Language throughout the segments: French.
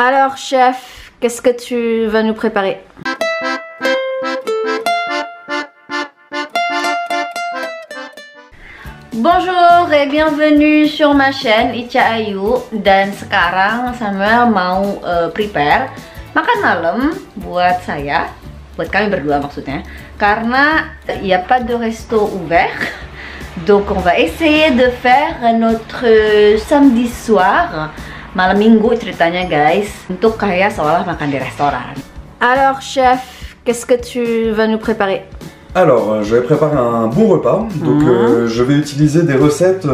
Alors chef, qu'est-ce que tu vas nous préparer? Bonjour et bienvenue sur ma chaîne Ica Ayu. Dan sekarang Samuel mau prepare makan malam buat saya, buat kami berdua maksudnya. Karena il n'y a pas de resto ouvert. Donc on va essayer de faire notre samedi soir, malam minggu ceritanya guys, untuk kayak seolah makan di restoran. Alors chef, qu'est-ce que tu vas nous préparer? Alors, je vais préparer un bon repas, donc je vais utiliser des recettes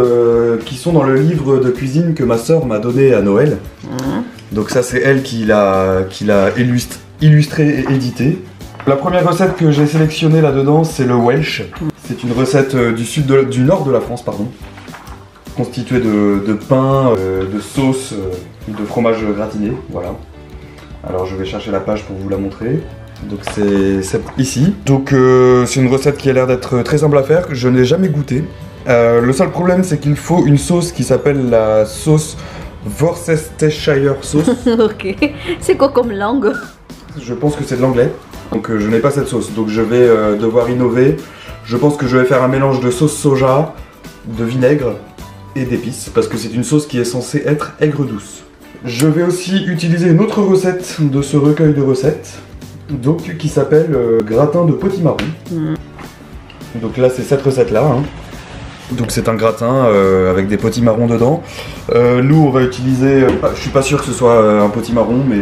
qui sont dans le livre de cuisine que ma soeur m'a donné à Noël. Donc ça c'est elle qui l'a illustré et édité. La première recette que j'ai sélectionnée là-dedans, c'est le Welsh. C'est une recette du nord de la France, pardon, constituée de pain, de sauce, de fromage gratiné, voilà. Alors je vais chercher la page pour vous la montrer. Donc c'est ici. Donc c'est une recette qui a l'air d'être très simple à faire, que je n'ai jamais goûté. Le seul problème c'est qu'il faut une sauce qui s'appelle la sauce Worcestershire sauce. Ok, c'est quoi comme langue? Je pense que c'est de l'anglais. Donc je n'ai pas cette sauce, donc je vais devoir innover. Je pense que je vais faire un mélange de sauce soja, de vinaigre et d'épices, parce que c'est une sauce qui est censée être aigre-douce. Je vais aussi utiliser une autre recette de ce recueil de recettes, donc qui s'appelle gratin de potimarron. Donc là c'est cette recette là, hein. Donc c'est un gratin avec des potimarrons dedans. Nous on va utiliser, je suis pas sûr que ce soit un potimarron, mais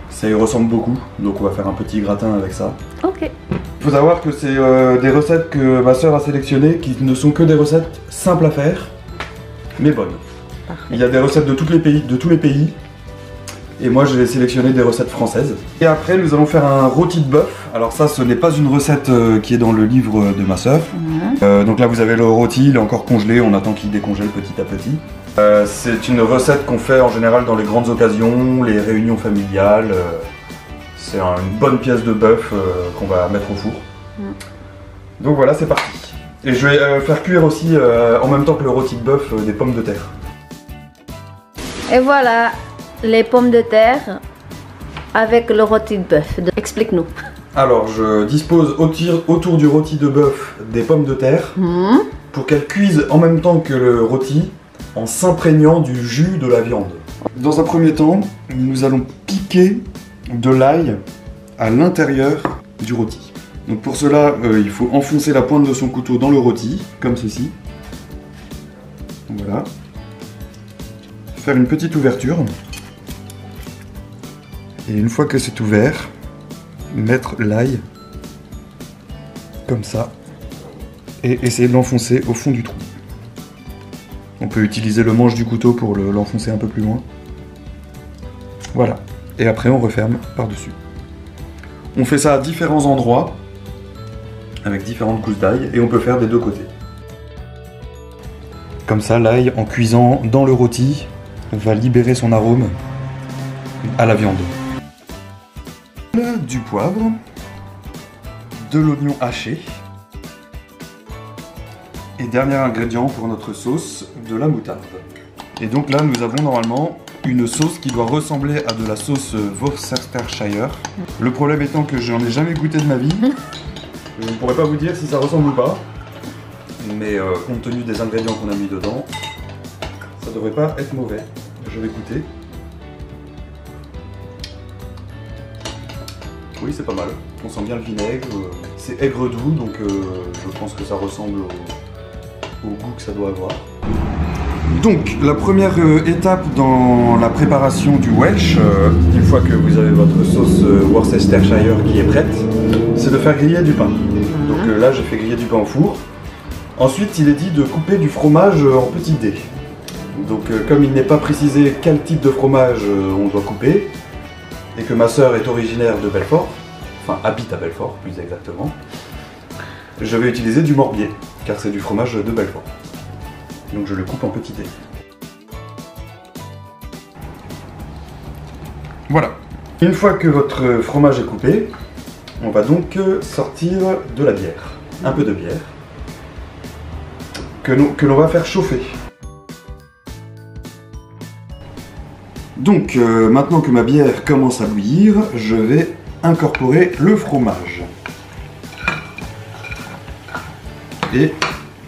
ça y ressemble beaucoup, donc on va faire un petit gratin avec ça. Ok. Il faut savoir que c'est des recettes que ma soeur a sélectionnées, qui ne sont que des recettes simples à faire, mais bonnes. Parfait. Il y a des recettes de tous les pays, et moi j'ai sélectionné des recettes françaises. Et après nous allons faire un rôti de bœuf. Alors ça ce n'est pas une recette qui est dans le livre de ma soeur. Donc là vous avez le rôti, il est encore congelé, on attend qu'il décongèle petit à petit. C'est une recette qu'on fait en général dans les grandes occasions, les réunions familiales. C'est une bonne pièce de bœuf qu'on va mettre au four. Donc voilà, c'est parti. Et je vais faire cuire aussi, en même temps que le rôti de bœuf, des pommes de terre. Et voilà, les pommes de terre avec le rôti de bœuf. Explique-nous. Alors, je dispose autour du rôti de bœuf des pommes de terre pour qu'elles cuisent en même temps que le rôti, en s'imprégnant du jus de la viande. Dans un premier temps, nous allons piquer de l'ail à l'intérieur du rôti. Donc pour cela, il faut enfoncer la pointe de son couteau dans le rôti, comme ceci. Voilà. Faire une petite ouverture. Et une fois que c'est ouvert, mettre l'ail comme ça et essayer de l'enfoncer au fond du trou. On peut utiliser le manche du couteau pour l'enfoncer un peu plus loin. Voilà. Et après on referme par-dessus. On fait ça à différents endroits, avec différentes gousses d'ail, et on peut faire des deux côtés. Comme ça, l'ail, en cuisant dans le rôti, va libérer son arôme à la viande. Du poivre, de l'oignon haché, et dernier ingrédient pour notre sauce, de la moutarde. Et donc là, nous avons normalement une sauce qui doit ressembler à de la sauce Worcestershire. Le problème étant que je n'en ai jamais goûté de ma vie. Je ne pourrais pas vous dire si ça ressemble ou pas. Mais compte tenu des ingrédients qu'on a mis dedans, ça devrait pas être mauvais. Je vais goûter. Oui, c'est pas mal. On sent bien le vinaigre. C'est aigre-doux, donc je pense que ça ressemble au goût que ça doit avoir. Donc, la première étape dans la préparation du Welsh, une fois que vous avez votre sauce Worcestershire qui est prête, c'est de faire griller du pain. Donc là, j'ai fait griller du pain au four. Ensuite, il est dit de couper du fromage en petits dés. Donc, comme il n'est pas précisé quel type de fromage on doit couper, et que ma sœur est originaire de Belfort, enfin habite à Belfort plus exactement, je vais utiliser du morbier, car c'est du fromage de Belfort. Donc je le coupe en petits dés. Voilà. Une fois que votre fromage est coupé, on va donc sortir de la bière. Un peu de bière. Que l'on va faire chauffer. Donc maintenant que ma bière commence à bouillir, je vais incorporer le fromage. Et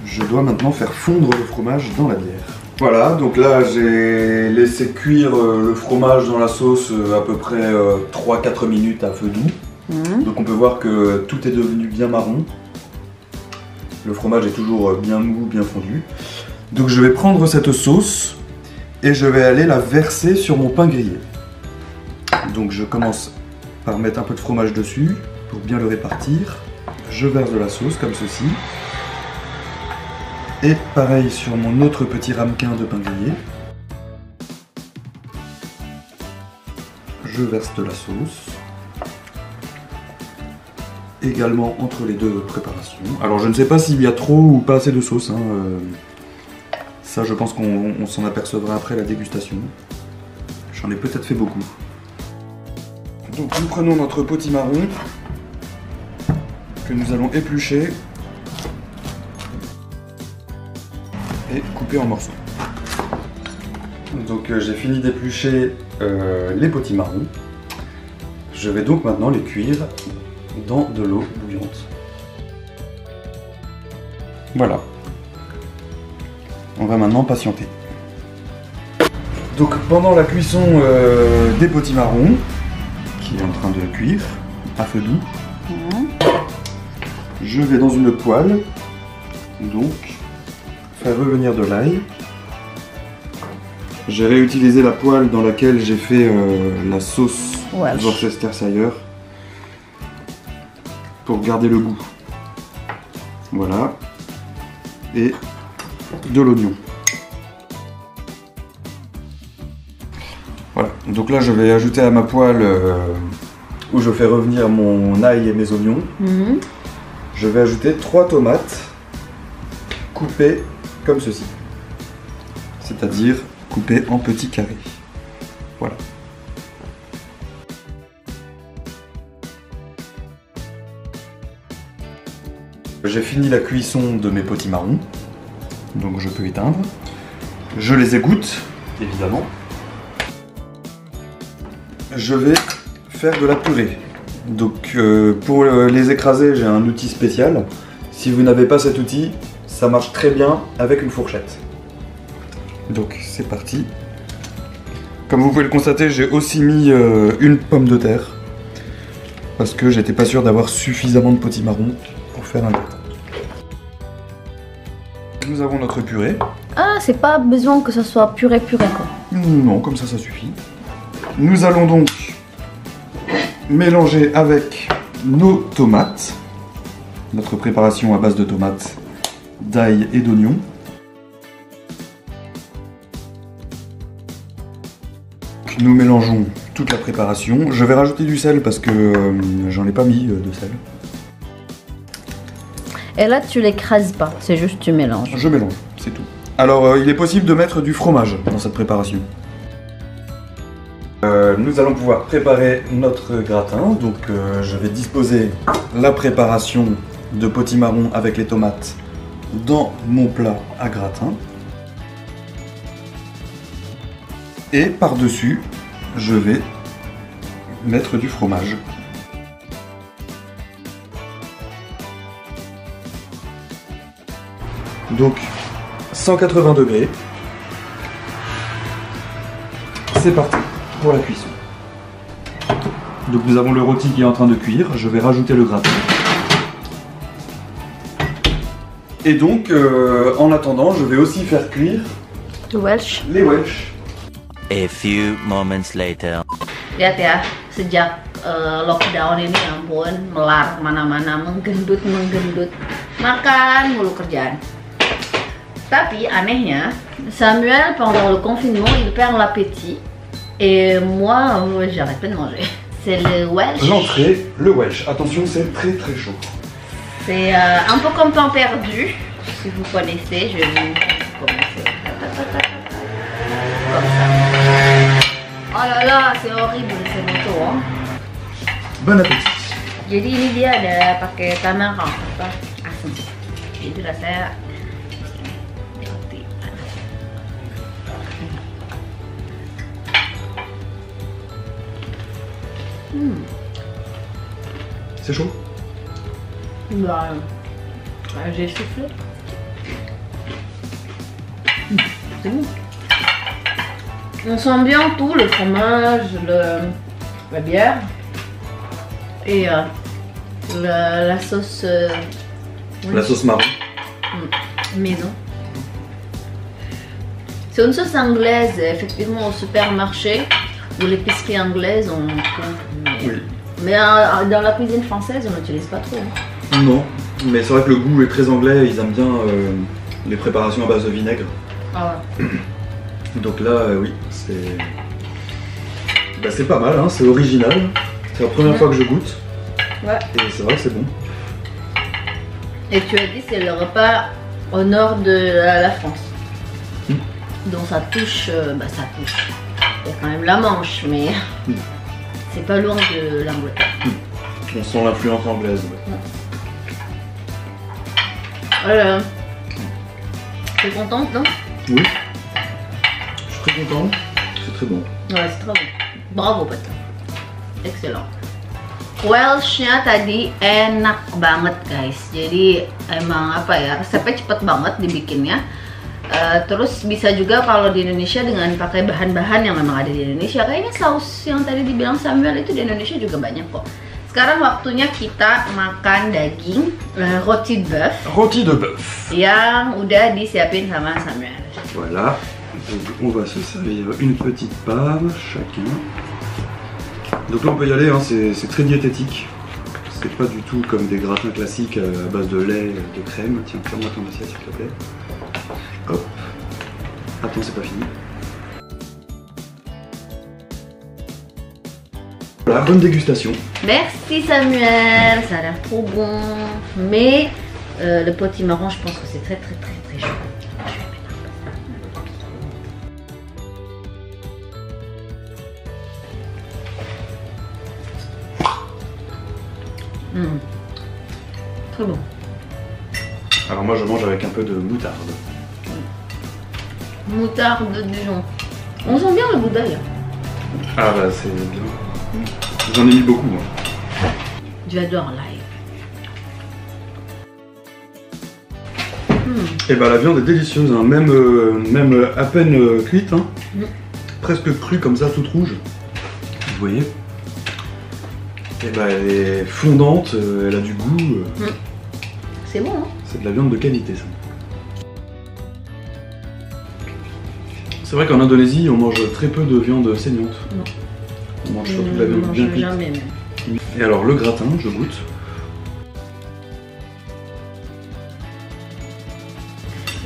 je dois maintenant faire fondre le fromage dans la bière. Voilà, donc là j'ai laissé cuire le fromage dans la sauce à peu près 3-4 minutes à feu doux. Donc on peut voir que tout est devenu bien marron. Le fromage est toujours bien mou, bien fondu. Donc je vais prendre cette sauce et je vais aller la verser sur mon pain grillé. Donc je commence par mettre un peu de fromage dessus pour bien le répartir. Je verse de la sauce comme ceci. Et pareil sur mon autre petit ramequin de pain grillé. Je verse de la sauce. Également entre les deux préparations. Alors je ne sais pas s'il y a trop ou pas assez de sauce. Ça je pense qu'on s'en apercevra après la dégustation. J'en ai peut-être fait beaucoup. Donc nous prenons notre potimarron que nous allons éplucher et couper en morceaux. Donc j'ai fini d'éplucher les potimarrons. Je vais donc maintenant les cuire dans de l'eau bouillante. Voilà. On va maintenant patienter. Donc pendant la cuisson des potimarrons, qui est en train de cuire à feu doux, je vais dans une poêle, donc faire revenir de l'ail. J'ai réutilisé la poêle dans laquelle j'ai fait la sauce Worcestershire pour garder le goût. Voilà. Et de l'oignon. Voilà. Donc là je vais ajouter à ma poêle où je fais revenir mon ail et mes oignons. Je vais ajouter 3 tomates coupées comme ceci. C'est-à-dire coupées en petits carrés. Voilà. J'ai fini la cuisson de mes potimarrons, donc je peux éteindre. Je les égoutte, évidemment. Je vais faire de la purée. Donc pour les écraser, j'ai un outil spécial. Si vous n'avez pas cet outil, ça marche très bien avec une fourchette. Donc c'est parti. Comme vous pouvez le constater, j'ai aussi mis une pomme de terre parce que j'étais pas sûr d'avoir suffisamment de potimarron pour faire un gratin. Nous avons notre purée. Ah, c'est pas besoin que ça soit purée quoi. Non, comme ça suffit. Nous allons donc mélanger avec nos tomates, notre préparation à base de tomates, d'ail et d'oignons. Nous mélangeons toute la préparation. Je vais rajouter du sel parce que j'en ai pas mis de sel. Et là, tu l'écrases pas, c'est juste tu mélanges. Je mélange, c'est tout. Alors, il est possible de mettre du fromage dans cette préparation. Nous allons pouvoir préparer notre gratin. Donc, je vais disposer la préparation de potimarron avec les tomates dans mon plat à gratin. Et par-dessus, je vais mettre du fromage. Donc 180 degrés. C'est parti pour la cuisson. Donc nous avons le rôti qui est en train de cuire. Je vais rajouter le gratin. Et donc en attendant, je vais aussi faire cuire les Welsh. A few moments later. Lihat ya, sejak lockdown ini ampun, melar kemana-mana, menggendut, makan mulu kerjaan. Tapi anehnya, Samuel pendant le confinement, il perd l'appétit et moi, j'arrête pas de manger. C'est le Welsh. L'entrée, le Welsh. Attention, c'est très très chaud. C'est un peu comme pain perdu, si vous connaissez. Je vais vous commencer. Comme ça. Oh là là, c'est horrible ces motos, hein. Bon appétit. Jadi ini dia ada pakai tamara, apa asam. Jadi rasanya C'est chaud? Bah, j'ai soufflé. C'est bon. On sent bien tout, le fromage, la bière et la sauce. La sauce marron. Maison. C'est une sauce anglaise, effectivement, au supermarché ou l'épicerie anglaise, on trouve. Oui. Mais dans la cuisine française, on n'utilise pas trop. Non, mais c'est vrai que le goût est très anglais, ils aiment bien les préparations à base de vinaigre. Ah ouais. Donc là, oui, c'est pas mal, hein, c'est original. C'est la première fois que je goûte. Ouais. Et c'est vrai que c'est bon. Et tu as dit c'est le repas au nord de la France. Donc ça touche, ça touche. Il y a quand même la Manche, mais c'est pas loin de l'Angleterre. On sent l'influence anglaise. Ouais. Voilà. T'es contente, non? Oui. Je suis très content. C'est très bon. Ouais, c'est très bon. Bravo, pote. Excellent. Welshnya tadi enak banget guys. Jadi emang apa ya, resepnya cepet banget dibikinnya. Terus bisa juga kalau di Indonesia dengan pakai bahan-bahan yang memang ada di Indonesia. Kayaknya saus yang tadi dibilang Samuel itu di Indonesia juga banyak kok. Sekarang waktunya kita makan daging rôti de bœuf. Rôti de bœuf. Yang udah disiapin sama Samuel. Voilà. Donc on va se servir une petite part chacun. Donc là on peut y aller, hein, c'est très diététique. C'est pas du tout comme des gratins classiques à base de lait, de crème. Tiens, ferme-moi ton assiette s'il te plaît. Hop. Attends, c'est pas fini. Voilà, bonne dégustation. Merci Samuel, ça a l'air trop bon. Mais le potimarron, je pense que c'est très chaud. Très bon. Alors moi je mange avec un peu de moutarde. Moutarde de Dijon. On sent bien le goût d'ail. Ah bah c'est bien. J'en ai mis beaucoup moi. J'adore l'ail. Et bah la viande est délicieuse, hein. Même à peine cuite, hein. Presque crue comme ça, toute rouge. Vous voyez? Et bah elle est fondante, elle a du goût. C'est bon, hein? C'est de la viande de qualité ça. C'est vrai qu'en Indonésie on mange très peu de viande saignante. Non. On mange surtout de la viande bien cuite. Jamais, même. Et alors le gratin, je goûte.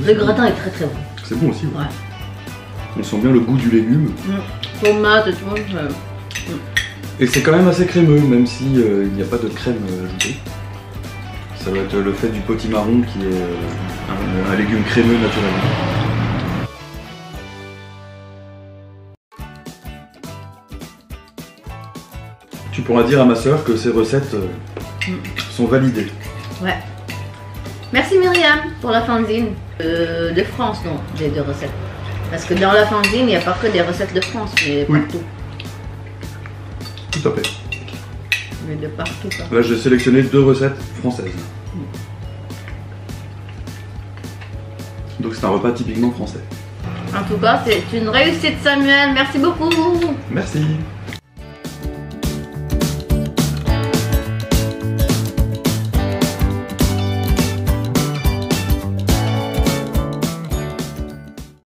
Le gratin est très bon. C'est bon aussi. Ouais. On sent bien le goût du légume. Tomate et tout. Et c'est quand même assez crémeux, même si il n'y a pas de crème ajoutée. Ça doit être le fait du potimarron qui est un légume crémeux naturellement. Tu pourras dire à ma soeur que ces recettes sont validées. Ouais. Merci Myriam pour la fanzine de France, non, j'ai deux recettes. Parce que dans la fanzine, il n'y a pas que des recettes de France, mais Oui. partout. Tout à fait. Mais de partout. Là, j'ai sélectionné 2 recettes françaises. Donc c'est un repas typiquement français. En tout cas, c'est une réussite Samuel, merci beaucoup. Merci.